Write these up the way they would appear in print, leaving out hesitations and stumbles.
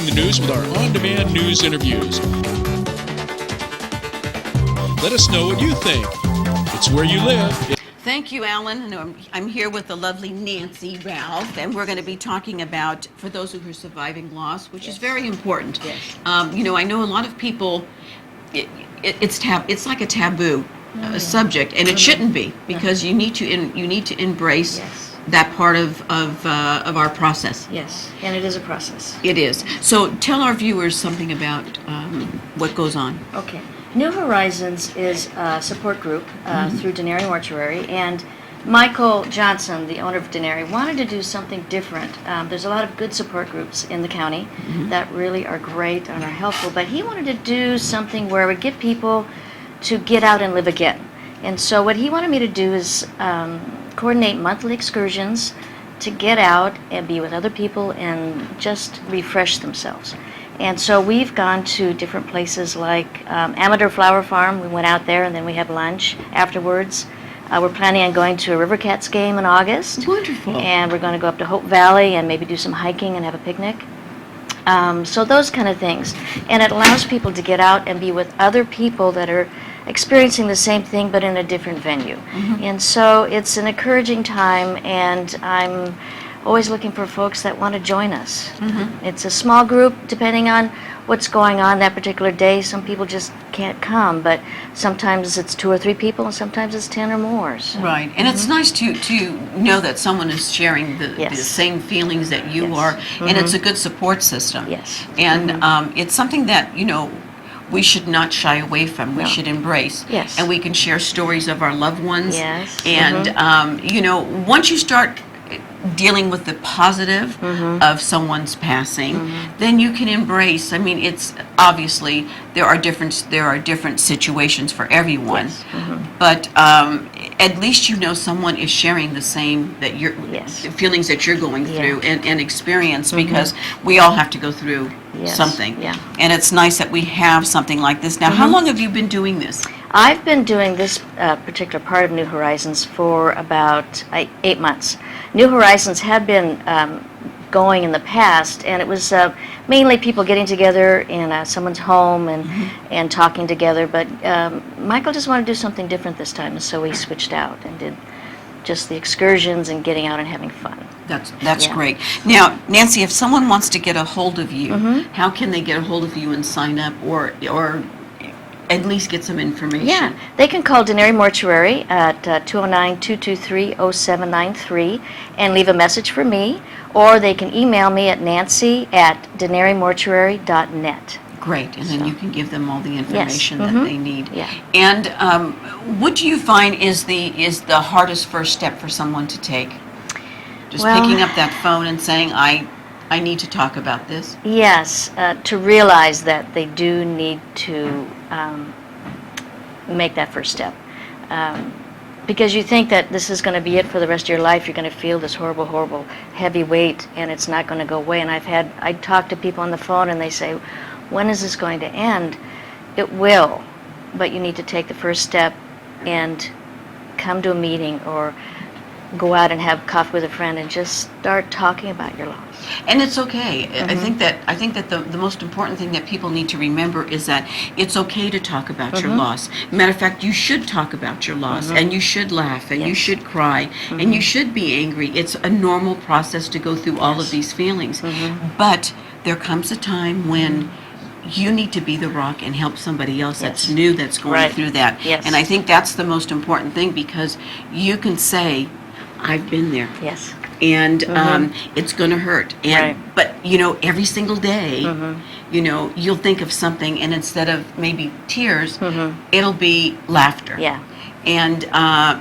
covering the news with our on-demand news interviews. Let us know what you think. It's where you live. Thank you, Alan. And I'm here with the lovely Nanci Ralph, and we're going to be talking about, for those who are surviving loss, which is very important. Yes. I know a lot of people, it's like a taboo subject, and it shouldn't be, because you need to embrace that part of our process. Yes, and it is a process. It is. So tell our viewers something about what goes on. Okay. New Horizons is a support group through Denary Mortuary, and Michael Johnson, the owner of Denary, wanted to do something different. There's a lot of good support groups in the county that really are great and are helpful, but he wanted to do something where it would get people to get out and live again. And so what he wanted me to do is coordinate monthly excursions to get out and be with other people and just refresh themselves. And so we've gone to different places like Amador Flower Farm. We went out there and then we had lunch afterwards. We're planning on going to a River Cats game in August. Wonderful. And we're going to go up to Hope Valley and maybe do some hiking and have a picnic. So those kind of things. And it allows people to get out and be with other people that are experiencing the same thing but in a different venue. And so it's an encouraging time, and I'm always looking for folks that want to join us. It's a small group depending on what's going on that particular day. Some people just can't come, but sometimes it's 2 or 3 people and sometimes it's 10 or more. So. Right, and it's nice to know that someone is sharing the same feelings that you are, and it's a good support system. Yes. And it's something that, we should not shy away from. We should embrace. Yes. And we can share stories of our loved ones. Yes. And, once you start dealing with the positive of someone's passing, then you can embrace. I mean, it's obviously there are different situations for everyone, but at least someone is sharing the same feelings that you're going through and experience, because we all have to go through something. Yeah. And it's nice that we have something like this. Now, how long have you been doing this? I've been doing this particular part of New Horizons for about 8 months. New Horizons had been going in the past, and it was mainly people getting together in someone's home and talking together, but Michael just wanted to do something different this time, and so we switched out and did just the excursions and getting out and having fun. That's great. Now, Nanci, if someone wants to get a hold of you, how can they get a hold of you and sign up, or at least get some information? Yeah, they can call Denary Mortuary at 209-223-0793 and leave a message for me, or they can email me at nanci@denarymortuary.net. Great, and then you can give them all the information that they need. Yeah. And what do you find is the hardest first step for someone to take? Just picking up that phone and saying, I need to talk about this? Yes, to realize that they do need to make that first step. Because you think that this is going to be it for the rest of your life. You're going to feel this horrible, horrible, heavy weight, and it's not going to go away. And I talk to people on the phone, and they say, when is this going to end? It will, but you need to take the first step and come to a meeting or go out and have coffee with a friend and just start talking about your loss. And it's okay. I think that the most important thing that people need to remember is that it's okay to talk about your loss. Matter of fact, you should talk about your loss, and you should laugh, and you should cry, and you should be angry. It's a normal process to go through all of these feelings. But there comes a time when you need to be the rock and help somebody else that's new, that's going through that. Yes. And I think that's the most important thing, because you can say, I've been there. Yes. And it's going to hurt. And but every single day, you'll think of something, and instead of maybe tears, it'll be laughter. Yeah. And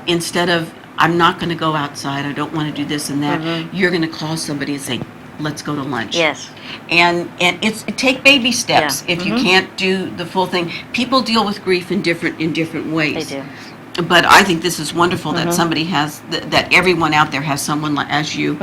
instead of, I'm not going to go outside, I don't want to do this and that, you're going to call somebody and say, let's go to lunch. Yes. And take baby steps. If you can't do the full thing. People deal with grief in different ways. They do. But I think this is wonderful that somebody has, that everyone out there has someone as you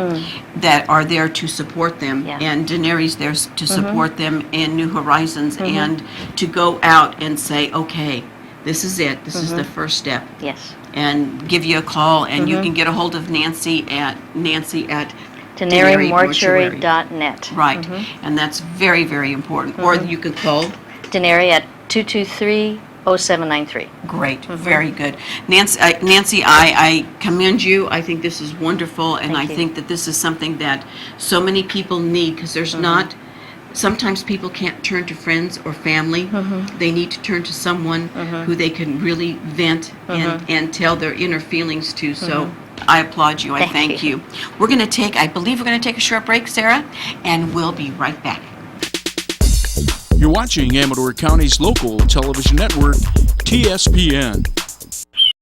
that are there to support them. Yeah. And Denary's there to support them in New Horizons, and to go out and say, okay, this is it. This is the first step. Yes. And give you a call, and you can get a hold of Nanci at DenaryMortuary.net. Right, and that's very, very important. Or you could call. Denary at 223-0793. Great, very good. Nancy, I commend you. I think this is wonderful, and Thank I you. think that this is something that so many people need, because there's not, sometimes people can't turn to friends or family. They need to turn to someone who they can really vent and tell their inner feelings to. So I applaud you. I thank you. I believe we're going to take a short break, Sarah, and we'll be right back. You're watching Amador County's local television network, TSPN.